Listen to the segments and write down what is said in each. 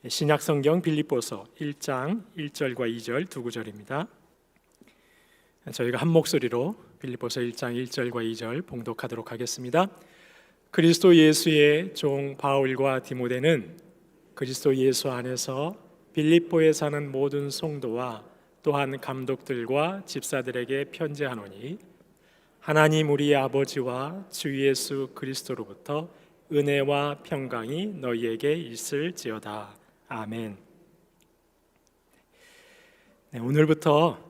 신약성경 빌립보서 1장 1절과 2절 두 구절입니다. 저희가 한 목소리로 빌립보서 1장 1절과 2절 봉독하도록 하겠습니다. 그리스도 예수의 종 바울과 디모데는 그리스도 예수 안에서 빌립보에 사는 모든 성도와 또한 감독들과 집사들에게 편지하노니, 하나님 우리 아버지와 주 예수 그리스도로부터 은혜와 평강이 너희에게 있을지어다. 아멘. 오늘부터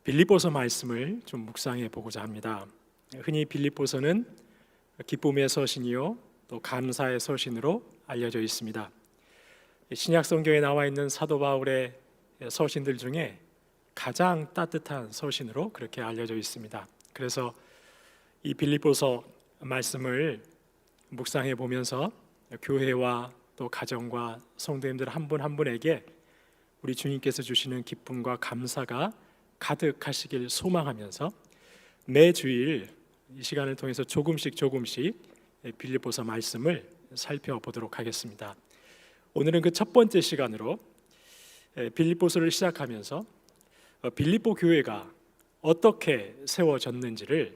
빌립보서 말씀을 좀 묵상해 보고자 합니다. 흔히 빌립보서는 기쁨의 서신이요 또 감사의 서신으로 알려져 있습니다. 신약 성경에 나와 있는 사도 바울의 서신들 중에 가장 따뜻한 서신으로 그렇게 알려져 있습니다. 그래서 이 빌립보서 말씀을 묵상해 보면서 교회와 또 가정과 성도님들 한 분 한 분에게 우리 주님께서 주시는 기쁨과 감사가 가득하시길 소망하면서 매 주일 이 시간을 통해서 조금씩 빌립보서 말씀을 살펴보도록 하겠습니다. 오늘은 그 첫 번째 시간으로 빌립보서를 시작하면서 빌립보 교회가 어떻게 세워졌는지를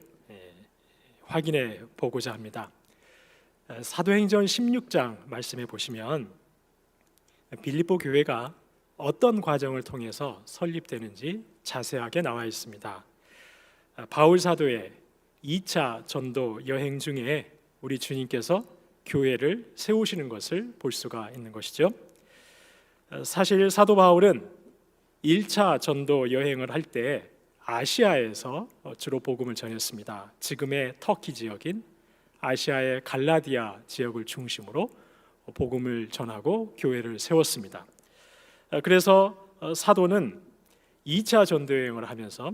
확인해 보고자 합니다. 사도행전 16장 말씀해 보시면 빌립보 교회가 어떤 과정을 통해서 설립되는지 자세하게 나와 있습니다. 바울 사도의 2차 전도 여행 중에 우리 주님께서 교회를 세우시는 것을 볼 수가 있는 것이죠. 사실 사도 바울은 1차 전도 여행을 할 때 아시아에서 주로 복음을 전했습니다. 지금의 터키 지역인 아시아의 갈라디아 지역을 중심으로 복음을 전하고 교회를 세웠습니다. 그래서 사도는 2차 전도 여행을 하면서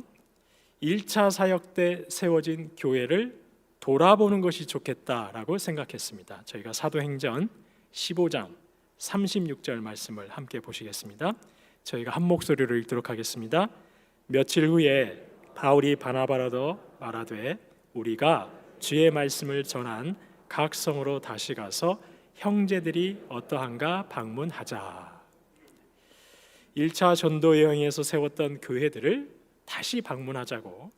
1차 사역 때 세워진 교회를 돌아보는 것이 좋겠다라고 생각했습니다. 저희가 사도행전 15장 36절 말씀을 함께 보시겠습니다. 저희가 한 목소리로 읽도록 하겠습니다. 며칠 후에 바울이 바나바라도 말하되 우리가 주의 말씀을 전한 각 성으로 다시 가서 형제들이 어떠한가 방문하자. 1차 전도 여행에서 세웠던 교회들을 다시 방문하자고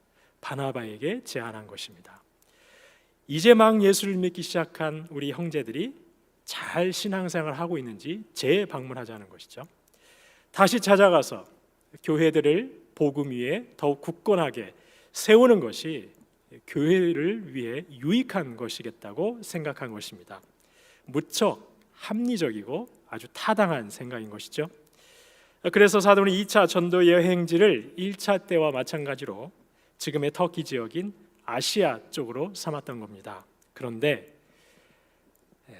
바나바에게 제안한 것입니다. 이제 막 예수를 믿기 시작한 우리 형제들이 잘 신앙생활을 하고 있는지 재방문하자는 것이죠. 다시 찾아가서 교회들을 복음 위에 더욱 굳건하게 세우는 것이 교회를 위해 유익한 것이겠다고 생각한 것입니다. 무척 합리적이고 아주 타당한 생각인 것이죠. 그래서 사도는 2차 전도 여행지를 1차 때와 마찬가지로 지금의 터키 지역인 아시아 쪽으로 삼았던 겁니다. 그런데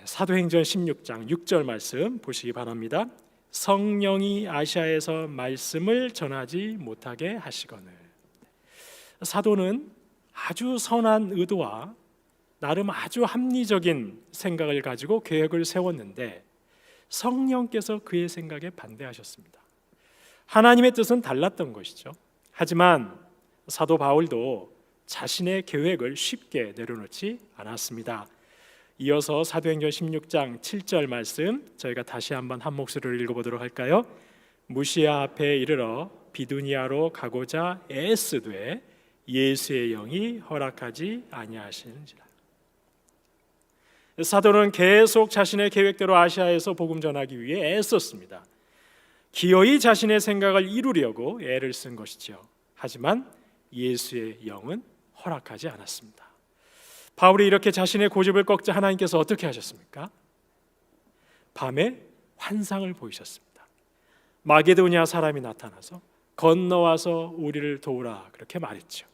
사도행전 16장 6절 말씀 보시기 바랍니다. 성령이 아시아에서 말씀을 전하지 못하게 하시거늘. 사도는 아주 선한 의도와 나름 아주 합리적인 생각을 가지고 계획을 세웠는데 성령께서 그의 생각에 반대하셨습니다. 하나님의 뜻은 달랐던 것이죠. 하지만 사도 바울도 자신의 계획을 쉽게 내려놓지 않았습니다. 이어서 사도행전 16장 7절 말씀 저희가 다시 한번 한 목소리로 읽어보도록 할까요? 무시아 앞에 이르러 비두니아로 가고자 애쓰되 예수의 영이 허락하지 아니하시는지라. 사도는 계속 자신의 계획대로 아시아에서 복음 전하기 위해 애썼습니다. 기어이 자신의 생각을 이루려고 애를 쓴 것이죠. 하지만 예수의 영은 허락하지 않았습니다. 바울이 이렇게 자신의 고집을 꺾자 하나님께서 어떻게 하셨습니까? 밤에 환상을 보이셨습니다. 마게도니아 사람이 나타나서 건너와서 우리를 도우라 그렇게 말했죠.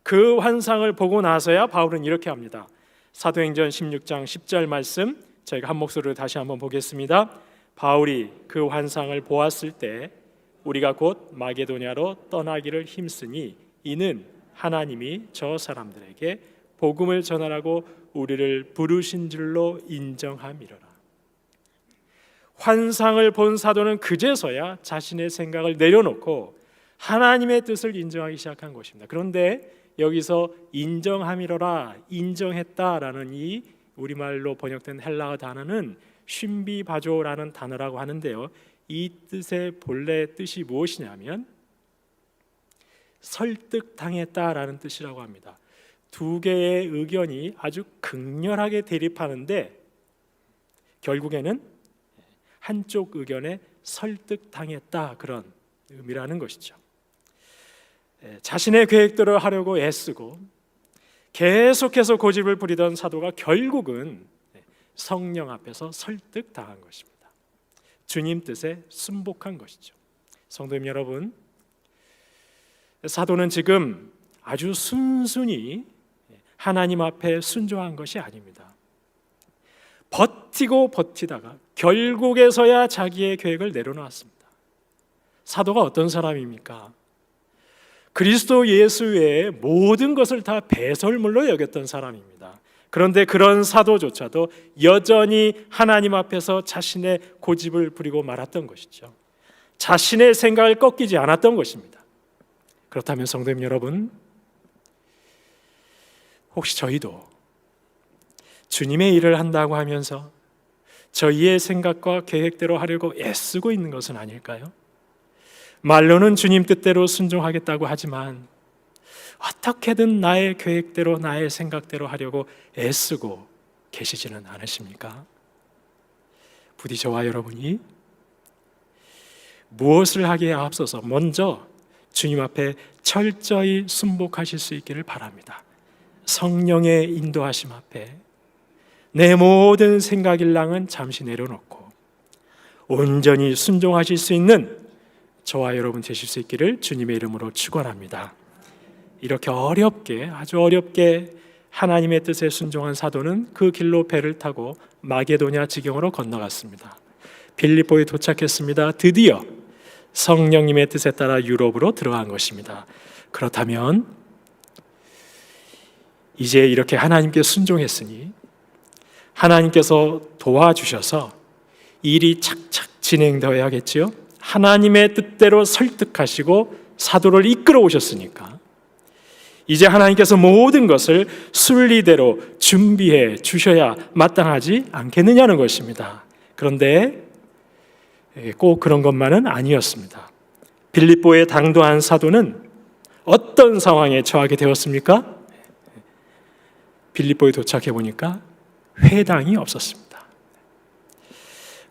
그 환상을 보고 나서야 바울은 이렇게 합니다. 사도행전 16장 10절 말씀 저희가 한 목소리로 다시 한번 보겠습니다. 바울이 그 환상을 보았을 때 우리가 곧 마게도냐로 떠나기를 힘쓰니 이는 하나님이 저 사람들에게 복음을 전하라고 우리를 부르신 줄로 인정함이로라. 환상을 본 사도는 그제서야 자신의 생각을 내려놓고 하나님의 뜻을 인정하기 시작한 것입니다. 그런데 여기서 인정함이로라, 인정했다라는 이 우리말로 번역된 헬라어 단어는 쉰비바조라는 단어라고 하는데요, 이 뜻의 본래 뜻이 무엇이냐면 설득당했다라는 뜻이라고 합니다. 두 개의 의견이 아주 극렬하게 대립하는데 결국에는 한쪽 의견에 설득당했다, 그런 의미라는 것이죠. 자신의 계획대로 하려고 애쓰고 계속해서 고집을 부리던 사도가 결국은 성령 앞에서 설득당한 것입니다. 주님 뜻에 순복한 것이죠. 성도님 여러분, 사도는 지금 아주 순순히 하나님 앞에 순종한 것이 아닙니다. 버티고 버티다가 결국에서야 자기의 계획을 내려놓았습니다. 사도가 어떤 사람입니까? 그리스도 예수 외에 모든 것을 다 배설물로 여겼던 사람입니다. 그런데 그런 사도조차도 여전히 하나님 앞에서 자신의 고집을 부리고 말았던 것이죠. 자신의 생각을 꺾이지 않았던 것입니다. 그렇다면 성도님 여러분, 혹시 저희도 주님의 일을 한다고 하면서 저희의 생각과 계획대로 하려고 애쓰고 있는 것은 아닐까요? 말로는 주님 뜻대로 순종하겠다고 하지만 어떻게든 나의 계획대로 나의 생각대로 하려고 애쓰고 계시지는 않으십니까? 부디 저와 여러분이 무엇을 하기에 앞서서 먼저 주님 앞에 철저히 순복하실 수 있기를 바랍니다. 성령의 인도하심 앞에 내 모든 생각일랑은 잠시 내려놓고 온전히 순종하실 수 있는 저와 여러분 되실 수 있기를 주님의 이름으로 축원합니다. 이렇게 어렵게, 아주 어렵게 하나님의 뜻에 순종한 사도는 그 길로 배를 타고 마게도냐 지경으로 건너갔습니다. 빌립보에 도착했습니다. 드디어 성령님의 뜻에 따라 유럽으로 들어간 것입니다. 그렇다면 이제 이렇게 하나님께 순종했으니 하나님께서 도와주셔서 일이 착착 진행되어야겠지요. 하나님의 뜻대로 설득하시고 사도를 이끌어 오셨으니까 이제 하나님께서 모든 것을 순리대로 준비해 주셔야 마땅하지 않겠느냐는 것입니다. 그런데 꼭 그런 것만은 아니었습니다. 빌립보에 당도한 사도는 어떤 상황에 처하게 되었습니까? 빌립보에 도착해 보니까 회당이 없었습니다.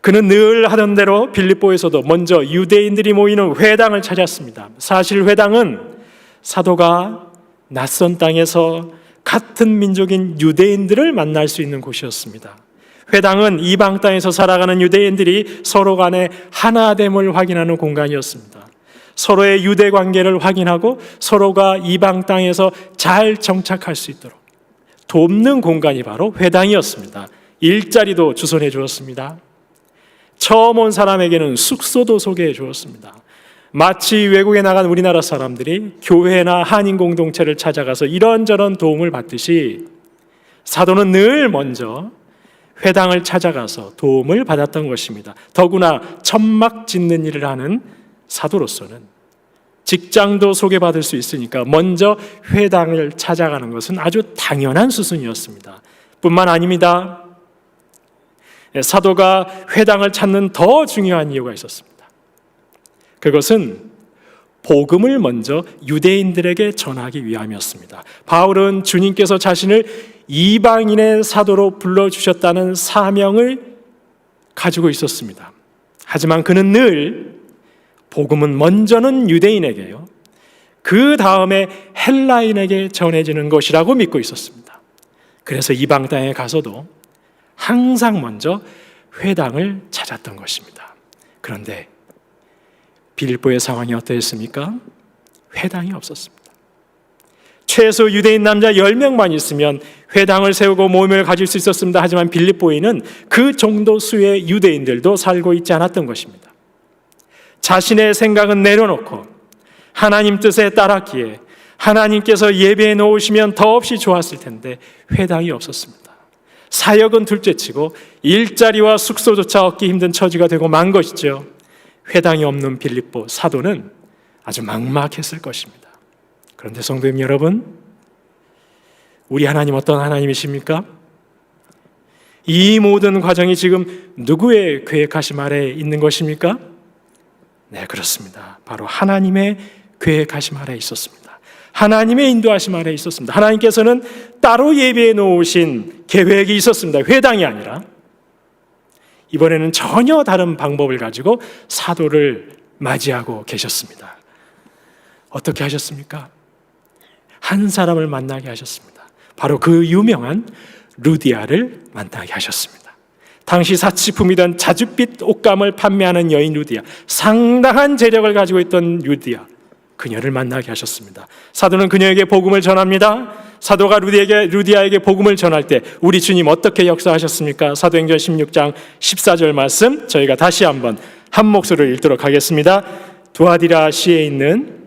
그는 늘 하던 대로 빌립보에서도 먼저 유대인들이 모이는 회당을 찾았습니다. 사실 회당은 사도가 낯선 땅에서 같은 민족인 유대인들을 만날 수 있는 곳이었습니다. 회당은 이방 땅에서 살아가는 유대인들이 서로 간의 하나됨을 확인하는 공간이었습니다. 서로의 유대 관계를 확인하고 서로가 이방 땅에서 잘 정착할 수 있도록 돕는 공간이 바로 회당이었습니다. 일자리도 주선해 주었습니다. 처음 온 사람에게는 숙소도 소개해 주었습니다. 마치 외국에 나간 우리나라 사람들이 교회나 한인 공동체를 찾아가서 이런저런 도움을 받듯이 사도는 늘 먼저 회당을 찾아가서 도움을 받았던 것입니다. 더구나 천막 짓는 일을 하는 사도로서는 직장도 소개받을 수 있으니까 먼저 회당을 찾아가는 것은 아주 당연한 수순이었습니다. 뿐만 아닙니다. 사도가 회당을 찾는 더 중요한 이유가 있었습니다. 그것은 복음을 먼저 유대인들에게 전하기 위함이었습니다. 바울은 주님께서 자신을 이방인의 사도로 불러주셨다는 사명을 가지고 있었습니다. 하지만 그는 늘 복음은 먼저는 유대인에게요, 그 다음에 헬라인에게 전해지는 것이라고 믿고 있었습니다. 그래서 이방 땅에 가서도 항상 먼저 회당을 찾았던 것입니다. 그런데 빌립보의 상황이 어떠했습니까? 회당이 없었습니다. 최소 유대인 남자 10명만 있으면 회당을 세우고 모임을 가질 수 있었습니다. 하지만 빌립보에는 그 정도 수의 유대인들도 살고 있지 않았던 것입니다. 자신의 생각은 내려놓고 하나님 뜻에 따랐기에 하나님께서 예배해 놓으시면 더없이 좋았을 텐데 회당이 없었습니다. 사역은 둘째치고 일자리와 숙소조차 얻기 힘든 처지가 되고 만 것이죠. 회당이 없는 빌립보 사도는 아주 막막했을 것입니다. 그런데 성도님 여러분, 우리 하나님 어떤 하나님이십니까? 이 모든 과정이 지금 누구의 계획하심 아래에 있는 것입니까? 네, 그렇습니다. 바로 하나님의 계획하심 아래에 있었습니다. 하나님의 인도하심 아래에 있었습니다. 하나님께서는 따로 예비해 놓으신 계획이 있었습니다. 회당이 아니라. 이번에는 전혀 다른 방법을 가지고 사도를 맞이하고 계셨습니다. 어떻게 하셨습니까? 한 사람을 만나게 하셨습니다. 바로 그 유명한 루디아를 만나게 하셨습니다. 당시 사치품이던 자줏빛 옷감을 판매하는 여인 루디아, 상당한 재력을 가지고 있던 루디아, 그녀를 만나게 하셨습니다. 사도는 그녀에게 복음을 전합니다. 사도가 루디아에게 복음을 전할 때 우리 주님 어떻게 역사하셨습니까? 사도행전 16장 14절 말씀 저희가 다시 한번 한 목소리로 읽도록 하겠습니다. 두아디라 시에 있는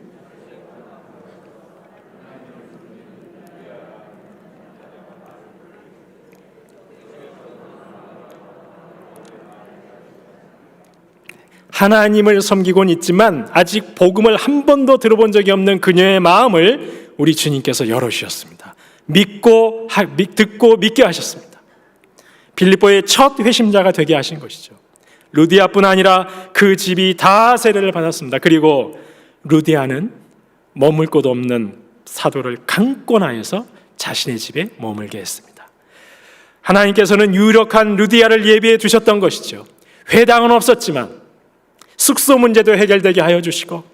하나님을 섬기곤 있지만 아직 복음을 한 번도 들어본 적이 없는 그녀의 마음을 우리 주님께서 열어주셨습니다. 듣고 믿게 하셨습니다. 빌립보의 첫 회심자가 되게 하신 것이죠. 루디아뿐 아니라 그 집이 다 세례를 받았습니다. 그리고 루디아는 머물 곳 없는 사도를 강권하여서 자신의 집에 머물게 했습니다. 하나님께서는 유력한 루디아를 예비해 두셨던 것이죠. 회당은 없었지만 숙소 문제도 해결되게 하여 주시고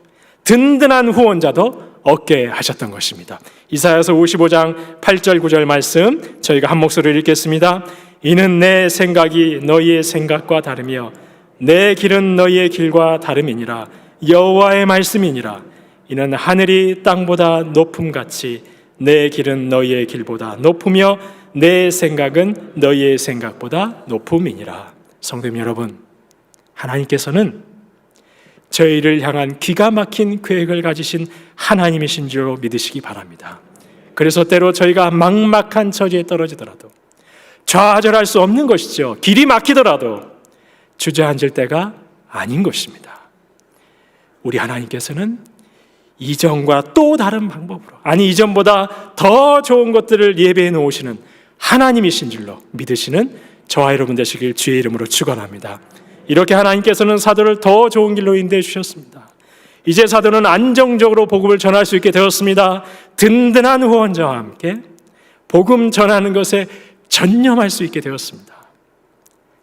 든든한 후원자도 얻게 하셨던 것입니다. 이사야서 55장 8절 9절 말씀 저희가 한 목소리를 읽겠습니다. 이는 내 생각이 너희의 생각과 다르며 내 길은 너희의 길과 다름이니라. 여호와의 말씀이니라. 이는 하늘이 땅보다 높음같이 내 길은 너희의 길보다 높으며 내 생각은 너희의 생각보다 높음이니라. 성도 여러분, 하나님께서는 저희를 향한 기가 막힌 계획을 가지신 하나님이신 줄로 믿으시기 바랍니다. 그래서 때로 저희가 막막한 처지에 떨어지더라도, 좌절할 수 없는 것이죠. 길이 막히더라도 주저앉을 때가 아닌 것입니다. 우리 하나님께서는 이전과 또 다른 방법으로, 아니 이전보다 더 좋은 것들을 예배해 놓으시는 하나님이신 줄로 믿으시는 저와 여러분 되시길 주의 이름으로 축원합니다. 이렇게 하나님께서는 사도를 더 좋은 길로 인도해 주셨습니다. 이제 사도는 안정적으로 복음을 전할 수 있게 되었습니다. 든든한 후원자와 함께 복음 전하는 것에 전념할 수 있게 되었습니다.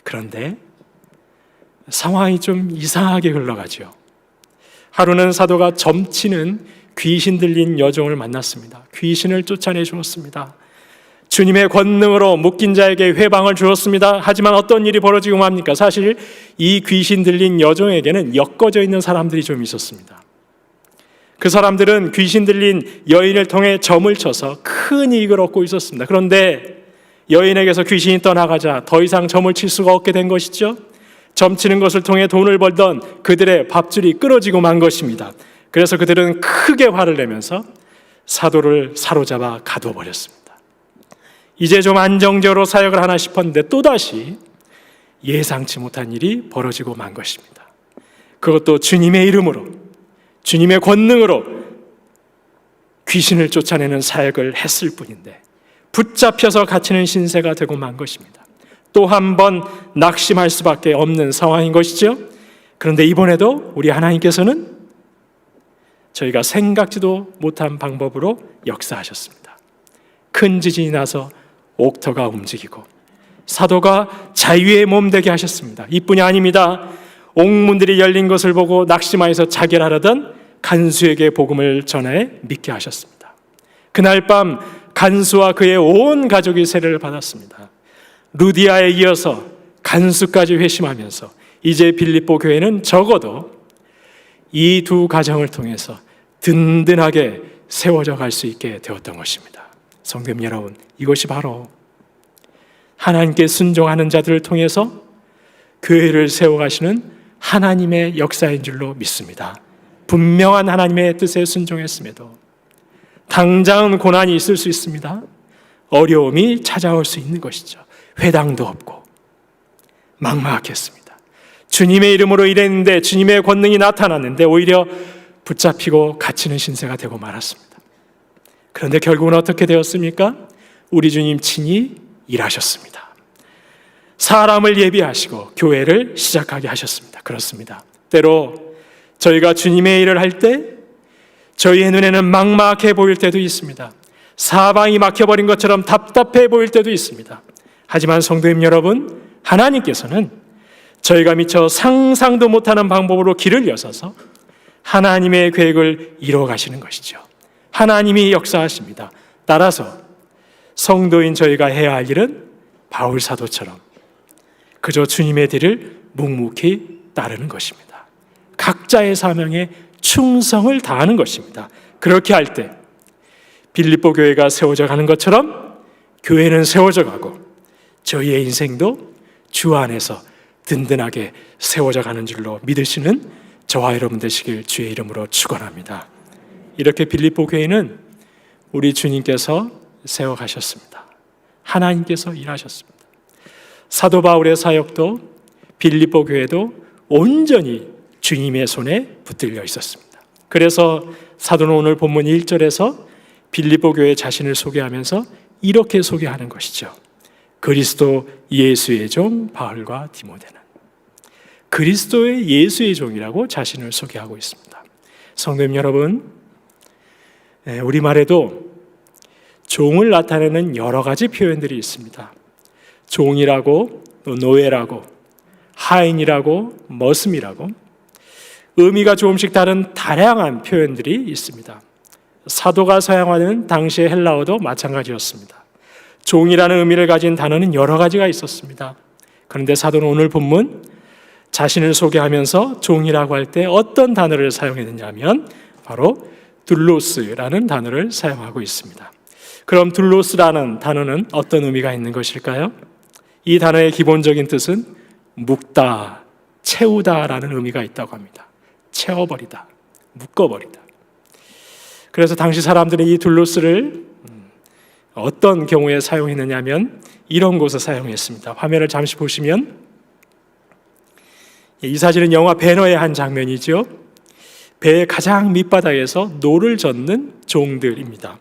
그런데 상황이 좀 이상하게 흘러가죠. 하루는 사도가 점치는 귀신 들린 여종을 만났습니다. 귀신을 쫓아내 주었습니다. 주님의 권능으로 묶인 자에게 회방을 주었습니다. 하지만 어떤 일이 벌어지고 맙니까? 사실 이 귀신 들린 여종에게는 엮어져 있는 사람들이 좀 있었습니다. 그 사람들은 귀신 들린 여인을 통해 점을 쳐서 큰 이익을 얻고 있었습니다. 그런데 여인에게서 귀신이 떠나가자 더 이상 점을 칠 수가 없게 된 것이죠. 점치는 것을 통해 돈을 벌던 그들의 밥줄이 끊어지고 만 것입니다. 그래서 그들은 크게 화를 내면서 사도를 사로잡아 가둬버렸습니다. 이제 좀 안정적으로 사역을 하나 싶었는데 또다시 예상치 못한 일이 벌어지고 만 것입니다. 그것도 주님의 이름으로, 주님의 권능으로 귀신을 쫓아내는 사역을 했을 뿐인데 붙잡혀서 갇히는 신세가 되고 만 것입니다. 또 한 번 낙심할 수밖에 없는 상황인 것이죠. 그런데 이번에도 우리 하나님께서는 저희가 생각지도 못한 방법으로 역사하셨습니다. 큰 지진이 나서 옥터가 움직이고 사도가 자유의 몸 되게 하셨습니다. 이뿐이 아닙니다. 옥문들이 열린 것을 보고 낙심하여서 자결하려던 간수에게 복음을 전해 믿게 하셨습니다. 그날 밤 간수와 그의 온 가족이 세례를 받았습니다. 루디아에 이어서 간수까지 회심하면서 이제 빌립보 교회는 적어도 이 두 가정을 통해서 든든하게 세워져 갈 수 있게 되었던 것입니다. 성도 여러분, 이것이 바로 하나님께 순종하는 자들을 통해서 교회를 세워가시는 하나님의 역사인 줄로 믿습니다. 분명한 하나님의 뜻에 순종했음에도 당장은 고난이 있을 수 있습니다. 어려움이 찾아올 수 있는 것이죠. 회당도 없고 막막했습니다. 주님의 이름으로 일했는데 주님의 권능이 나타났는데 오히려 붙잡히고 갇히는 신세가 되고 말았습니다. 그런데 결국은 어떻게 되었습니까? 우리 주님 친히 일하셨습니다. 사람을 예비하시고 교회를 시작하게 하셨습니다. 그렇습니다. 때로 저희가 주님의 일을 할 때 저희의 눈에는 막막해 보일 때도 있습니다. 사방이 막혀버린 것처럼 답답해 보일 때도 있습니다. 하지만 성도님 여러분, 하나님께서는 저희가 미처 상상도 못하는 방법으로 길을 여셔서 하나님의 계획을 이루어 가시는 것이죠. 하나님이 역사하십니다. 따라서 성도인 저희가 해야 할 일은 바울 사도처럼 그저 주님의 뒤를 묵묵히 따르는 것입니다. 각자의 사명에 충성을 다하는 것입니다. 그렇게 할 때 빌립보 교회가 세워져 가는 것처럼 교회는 세워져 가고 저희의 인생도 주 안에서 든든하게 세워져 가는 줄로 믿으시는 저와 여러분 되시길 주의 이름으로 축원합니다. 이렇게 빌립보 교회는 우리 주님께서 세워가셨습니다. 하나님께서 일하셨습니다. 사도 바울의 사역도 빌립보 교회도 온전히 주님의 손에 붙들려 있었습니다. 그래서 사도는 오늘 본문 1절에서 빌립보 교회 자신을 소개하면서 이렇게 소개하는 것이죠. 그리스도 예수의 종 바울과 디모데는 그리스도의 예수의 종이라고 자신을 소개하고 있습니다. 성도님 여러분, 우리말에도 종을 나타내는 여러 가지 표현들이 있습니다. 종이라고, 또 노예라고, 하인이라고, 머슴이라고 의미가 조금씩 다른 다양한 표현들이 있습니다. 사도가 사용하는 당시의 헬라어도 마찬가지였습니다. 종이라는 의미를 가진 단어는 여러 가지가 있었습니다. 그런데 사도는 오늘 본문 자신을 소개하면서 종이라고 할 때 어떤 단어를 사용했느냐 하면 바로 둘로스라는 단어를 사용하고 있습니다. 그럼 둘로스라는 단어는 어떤 의미가 있는 것일까요? 이 단어의 기본적인 뜻은 묶다, 채우다라는 의미가 있다고 합니다. 채워버리다, 묶어버리다. 그래서 당시 사람들은 이 둘로스를 어떤 경우에 사용했느냐 하면 이런 곳에 사용했습니다. 화면을 잠시 보시면 이 사진은 영화 배너의 한 장면이죠. 배의 가장 밑바닥에서 노를 젓는 종들입니다.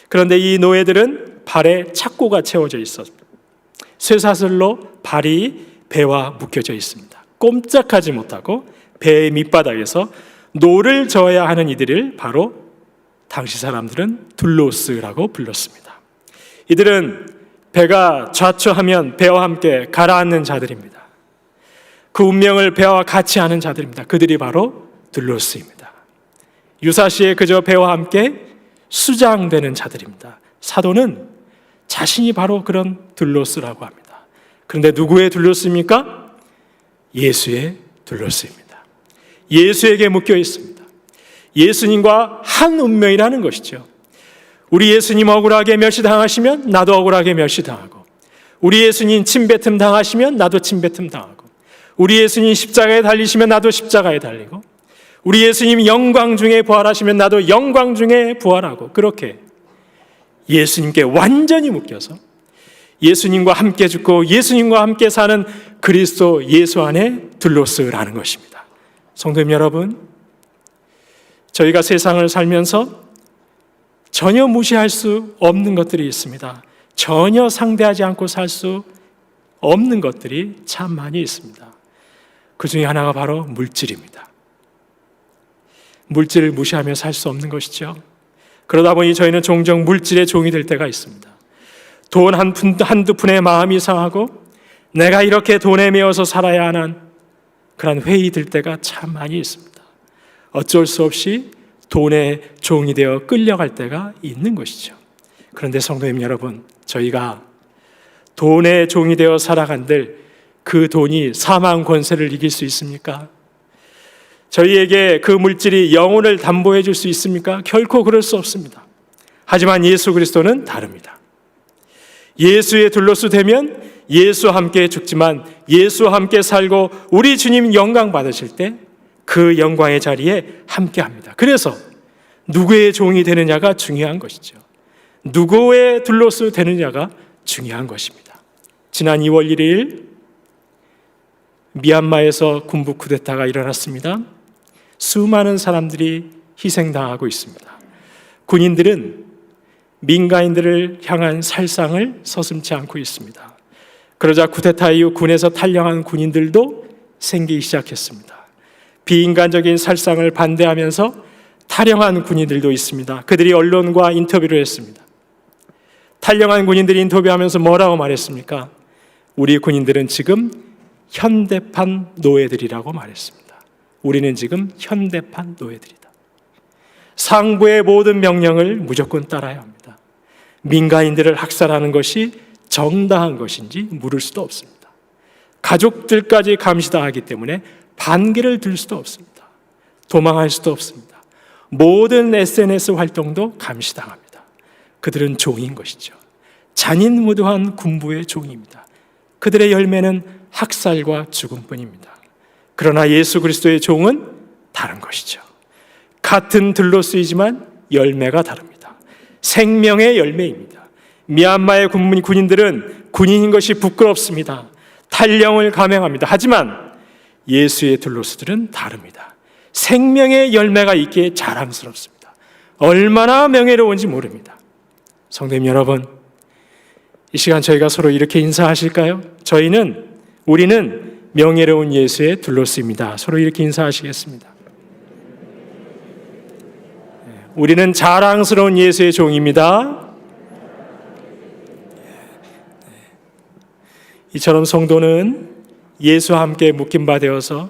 그런데 이 노예들은 발에 착고가 채워져 있었습니다. 쇠사슬로 발이 배와 묶여져 있습니다. 꼼짝하지 못하고 배의 밑바닥에서 노를 저어야 하는 이들을 바로 당시 사람들은 둘로스라고 불렀습니다. 이들은 배가 좌초하면 배와 함께 가라앉는 자들입니다. 그 운명을 배와 같이 하는 자들입니다. 그들이 바로 둘로스입니다. 유사시에 그저 배와 함께 수장되는 자들입니다. 사도는 자신이 바로 그런 둘로스라고 합니다. 그런데 누구의 둘로스입니까? 예수의 둘로스입니다. 예수에게 묶여 있습니다. 예수님과 한 운명이라는 것이죠. 우리 예수님 억울하게 멸시당하시면 나도 억울하게 멸시당하고, 우리 예수님 침뱉음 당하시면 나도 침뱉음 당하고, 우리 예수님 십자가에 달리시면 나도 십자가에 달리고, 우리 예수님 영광 중에 부활하시면 나도 영광 중에 부활하고, 그렇게 예수님께 완전히 묶여서 예수님과 함께 죽고 예수님과 함께 사는 그리스도 예수 안에 둘로스라는 것입니다. 성도님 여러분, 저희가 세상을 살면서 전혀 무시할 수 없는 것들이 있습니다. 전혀 상대하지 않고 살 수 없는 것들이 참 많이 있습니다. 그 중에 하나가 바로 물질입니다. 물질을 무시하며 살 수 없는 것이죠. 그러다 보니 저희는 종종 물질의 종이 될 때가 있습니다. 돈 한두 푼에 마음이 상하고 내가 이렇게 돈에 매여서 살아야 하는 그런 회의 들 때가 참 많이 있습니다. 어쩔 수 없이 돈의 종이 되어 끌려갈 때가 있는 것이죠. 그런데 성도님 여러분, 저희가 돈의 종이 되어 살아간들 그 돈이 사망 권세를 이길 수 있습니까? 저희에게 그 물질이 영혼을 담보해 줄 수 있습니까? 결코 그럴 수 없습니다. 하지만 예수 그리스도는 다릅니다. 예수의 둘로스 되면 예수와 함께 죽지만 예수와 함께 살고 우리 주님 영광 받으실 때 그 영광의 자리에 함께 합니다. 그래서 누구의 종이 되느냐가 중요한 것이죠. 누구의 둘로스 되느냐가 중요한 것입니다. 지난 2월 1일 미얀마에서 군부 쿠데타가 일어났습니다. 수많은 사람들이 희생당하고 있습니다. 군인들은 민간인들을 향한 살상을 서슴지 않고 있습니다. 그러자 쿠데타 이후 군에서 탈영한 군인들도 생기기 시작했습니다. 비인간적인 살상을 반대하면서 탈영한 군인들도 있습니다. 그들이 언론과 인터뷰를 했습니다. 탈영한 군인들이 인터뷰하면서 뭐라고 말했습니까? 우리 군인들은 지금 현대판 노예들이라고 말했습니다. 우리는 지금 현대판 노예들이다. 상부의 모든 명령을 무조건 따라야 합니다. 민간인들을 학살하는 것이 정당한 것인지 물을 수도 없습니다. 가족들까지 감시당하기 때문에 반기를 들 수도 없습니다. 도망할 수도 없습니다. 모든 SNS 활동도 감시당합니다. 그들은 종인 것이죠. 잔인무도한 군부의 종입니다. 그들의 열매는 학살과 죽음뿐입니다. 그러나 예수 그리스도의 종은 다른 것이죠. 같은 들로 쓰이지만 열매가 다릅니다. 생명의 열매입니다. 미얀마의 군인들은 군인인 것이 부끄럽습니다. 탈영을 감행합니다. 하지만 예수의 들로스들은 다릅니다. 생명의 열매가 있기에 자랑스럽습니다. 얼마나 명예로운지 모릅니다. 성도님 여러분, 이 시간 저희가 서로 이렇게 인사하실까요? 우리는 명예로운 예수의 들로스입니다. 서로 이렇게 인사하시겠습니다. 우리는 자랑스러운 예수의 종입니다. 이처럼 성도는 예수와 함께 묶인 바 되어서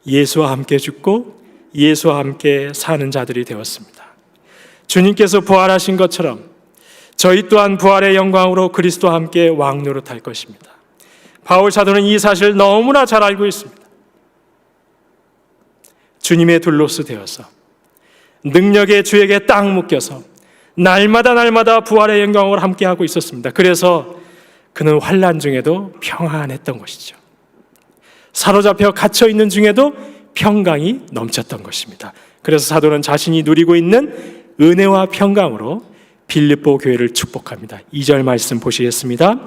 예수와 함께 죽고 예수와 함께 사는 자들이 되었습니다. 주님께서 부활하신 것처럼 저희 또한 부활의 영광으로 그리스도와 함께 왕노릇할 것입니다. 바울 사도는 이 사실을 너무나 잘 알고 있습니다. 주님의 둘로스 되어서 능력의 주에게 딱 묶여서 날마다 부활의 영광으로 함께하고 있었습니다. 그래서 그는 환난 중에도 평안했던 것이죠. 사로잡혀 갇혀있는 중에도 평강이 넘쳤던 것입니다. 그래서 사도는 자신이 누리고 있는 은혜와 평강으로 빌립보 교회를 축복합니다. 2절 말씀 보시겠습니다.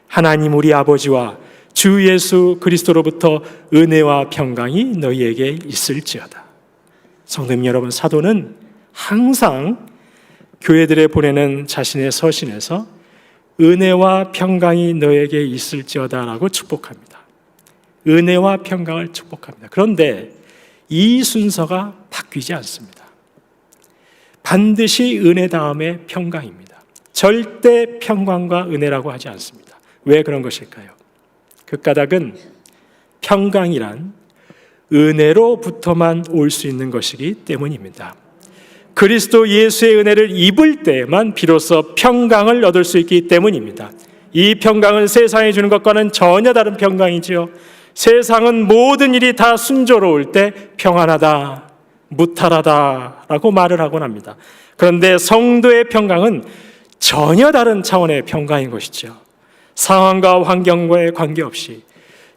하나님 우리 아버지와 주 예수 그리스도로부터 은혜와 평강이 너희에게 있을지어다. 성도님 여러분, 사도는 항상 교회들에 보내는 자신의 서신에서 은혜와 평강이 너에게 있을지어다라고 축복합니다. 은혜와 평강을 축복합니다. 그런데 이 순서가 바뀌지 않습니다. 반드시 은혜 다음에 평강입니다. 절대 평강과 은혜라고 하지 않습니다. 왜 그런 것일까요? 그 까닭은 평강이란 은혜로부터만 올 수 있는 것이기 때문입니다. 그리스도 예수의 은혜를 입을 때에만 비로소 평강을 얻을 수 있기 때문입니다. 이 평강은 세상이 주는 것과는 전혀 다른 평강이지요. 세상은 모든 일이 다 순조로울 때 평안하다, 무탈하다라고 말을 하곤 합니다. 그런데 성도의 평강은 전혀 다른 차원의 평강인 것이죠. 상황과 환경과의 관계없이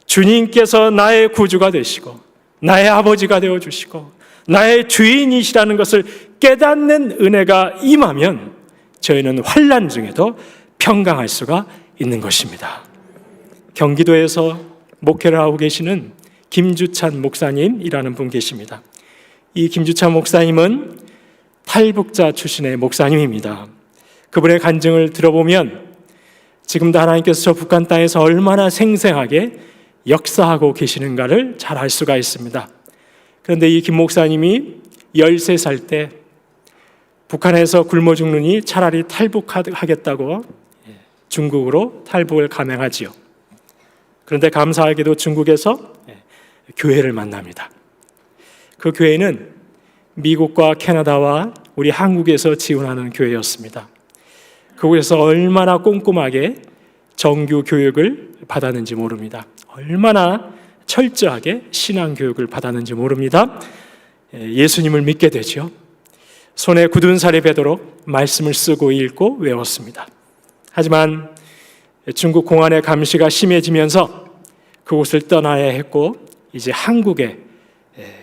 주님께서 나의 구주가 되시고 나의 아버지가 되어주시고 나의 주인이시라는 것을 깨닫는 은혜가 임하면 저희는 환난 중에도 평강할 수가 있는 것입니다. 경기도에서 목회를 하고 계시는 김주찬 목사님이라는 분 계십니다. 이 김주찬 목사님은 탈북자 출신의 목사님입니다. 그분의 간증을 들어보면 지금도 하나님께서 저 북한 땅에서 얼마나 생생하게 역사하고 계시는가를 잘 알 수가 있습니다. 그런데 이 김 목사님이 13살 때 북한에서 굶어 죽느니 차라리 탈북하겠다고 중국으로 탈북을 감행하지요. 그런데 감사하게도 중국에서 교회를 만납니다. 그 교회는 미국과 캐나다와 우리 한국에서 지원하는 교회였습니다. 그곳에서 얼마나 꼼꼼하게 정규 교육을 받았는지 모릅니다. 얼마나 철저하게 신앙 교육을 받았는지 모릅니다. 예수님을 믿게 되죠. 손에 굳은 살이 배도록 말씀을 쓰고 읽고 외웠습니다. 하지만 중국 공안의 감시가 심해지면서 그곳을 떠나야 했고 이제 한국에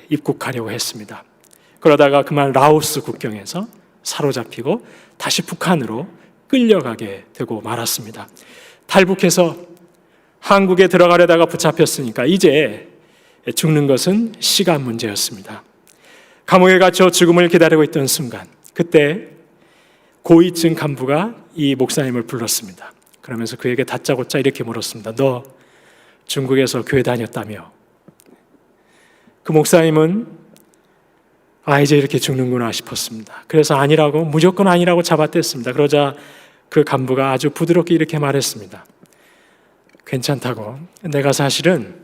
입국하려고 했습니다. 그러다가 그만 라오스 국경에서 사로잡히고 다시 북한으로 끌려가게 되고 말았습니다. 탈북해서 한국에 들어가려다가 붙잡혔으니까 이제 죽는 것은 시간 문제였습니다. 감옥에 갇혀 죽음을 기다리고 있던 순간, 그때 고위층 간부가 이 목사님을 불렀습니다. 그러면서 그에게 다짜고짜 이렇게 물었습니다. 너 중국에서 교회 다녔다며? 그 목사님은 이제 이렇게 죽는구나 싶었습니다. 그래서 아니라고, 무조건 아니라고 잡아댔습니다. 그러자 그 간부가 아주 부드럽게 이렇게 말했습니다. 괜찮다고. 내가 사실은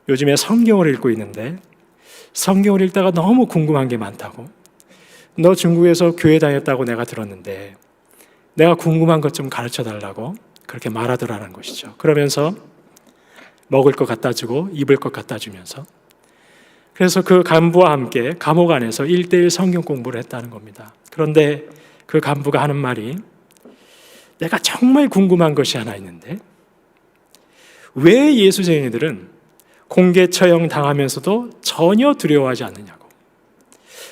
요즘에 성경을 읽고 있는데 성경을 읽다가 너무 궁금한 게 많다고. 너 중국에서 교회 다녔다고 내가 들었는데 내가 궁금한 것 좀 가르쳐 달라고 그렇게 말하더라는 것이죠. 그러면서 먹을 것 갖다 주고 입을 것 갖다 주면서, 그래서 그 간부와 함께 감옥 안에서 1:1 성경 공부를 했다는 겁니다. 그런데 그 간부가 하는 말이, 내가 정말 궁금한 것이 하나 있는데 왜 예수쟁이들은 공개 처형 당하면서도 전혀 두려워하지 않느냐고,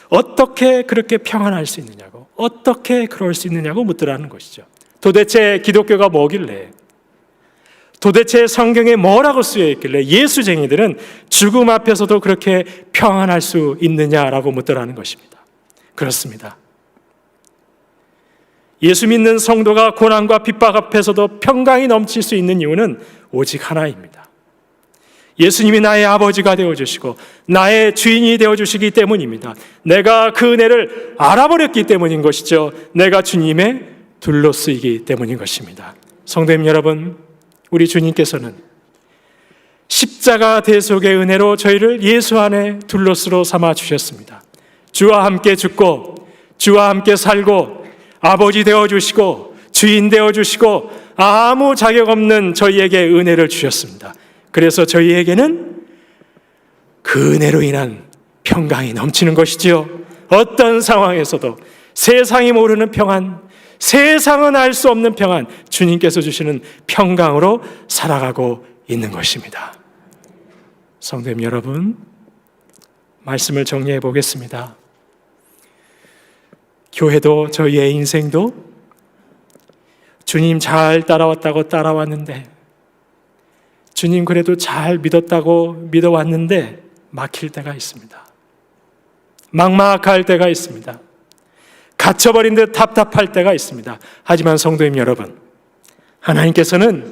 어떻게 그렇게 평안할 수 있느냐고, 어떻게 그럴 수 있느냐고 묻더라는 것이죠. 도대체 기독교가 뭐길래, 도대체 성경에 뭐라고 쓰여 있길래 예수쟁이들은 죽음 앞에서도 그렇게 평안할 수 있느냐라고 묻더라는 것입니다. 그렇습니다. 예수 믿는 성도가 고난과 핍박 앞에서도 평강이 넘칠 수 있는 이유는 오직 하나입니다. 예수님이 나의 아버지가 되어주시고 나의 주인이 되어주시기 때문입니다. 내가 그 은혜를 알아버렸기 때문인 것이죠. 내가 주님의 둘로 쓰이기 때문인 것입니다. 성도님 여러분, 우리 주님께서는 십자가 대속의 은혜로 저희를 예수 안에 둘로스로 삼아 주셨습니다. 주와 함께 죽고 주와 함께 살고 아버지 되어주시고 주인 되어주시고 아무 자격 없는 저희에게 은혜를 주셨습니다. 그래서 저희에게는 그 은혜로 인한 평강이 넘치는 것이지요. 어떤 상황에서도 세상이 모르는 평안, 세상은 알 수 없는 평안, 주님께서 주시는 평강으로 살아가고 있는 것입니다. 성도님 여러분, 말씀을 정리해 보겠습니다. 교회도 저희의 인생도 주님 잘 따라왔다고 따라왔는데, 주님 그래도 잘 믿었다고 믿어왔는데 막힐 때가 있습니다. 막막할 때가 있습니다. 갇혀버린 듯 답답할 때가 있습니다. 하지만 성도님 여러분, 하나님께서는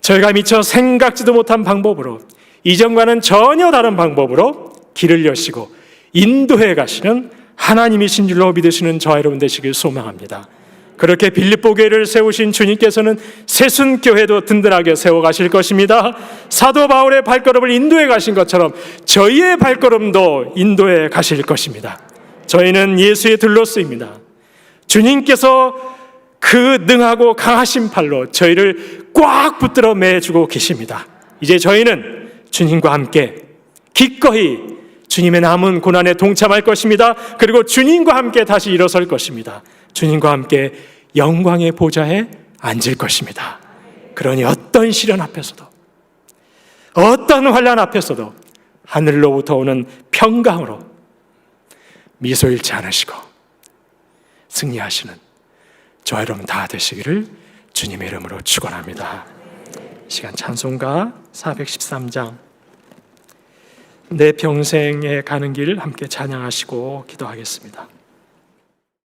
저희가 미처 생각지도 못한 방법으로, 이전과는 전혀 다른 방법으로 길을 여시고 인도해 가시는 하나님이신 줄로 믿으시는 저와 여러분 되시길 소망합니다. 그렇게 빌립보 교회를 세우신 주님께서는 새순교회도 든든하게 세워가실 것입니다. 사도 바울의 발걸음을 인도해 가신 것처럼 저희의 발걸음도 인도해 가실 것입니다. 저희는 예수의 들로 쓰입니다. 주님께서 그 능하고 강하신 팔로 저희를 꽉 붙들어 매주고 계십니다. 이제 저희는 주님과 함께 기꺼이 주님의 남은 고난에 동참할 것입니다. 그리고 주님과 함께 다시 일어설 것입니다. 주님과 함께 영광의 보좌에 앉을 것입니다. 그러니 어떤 시련 앞에서도, 어떤 환난 앞에서도 하늘로부터 오는 평강으로 미소 잃지 않으시고 승리하시는 저와 여러분 다 되시기를 주님의 이름으로 축원합니다. 시간 찬송가 413장 내 평생에 가는 길 함께 찬양하시고 기도하겠습니다.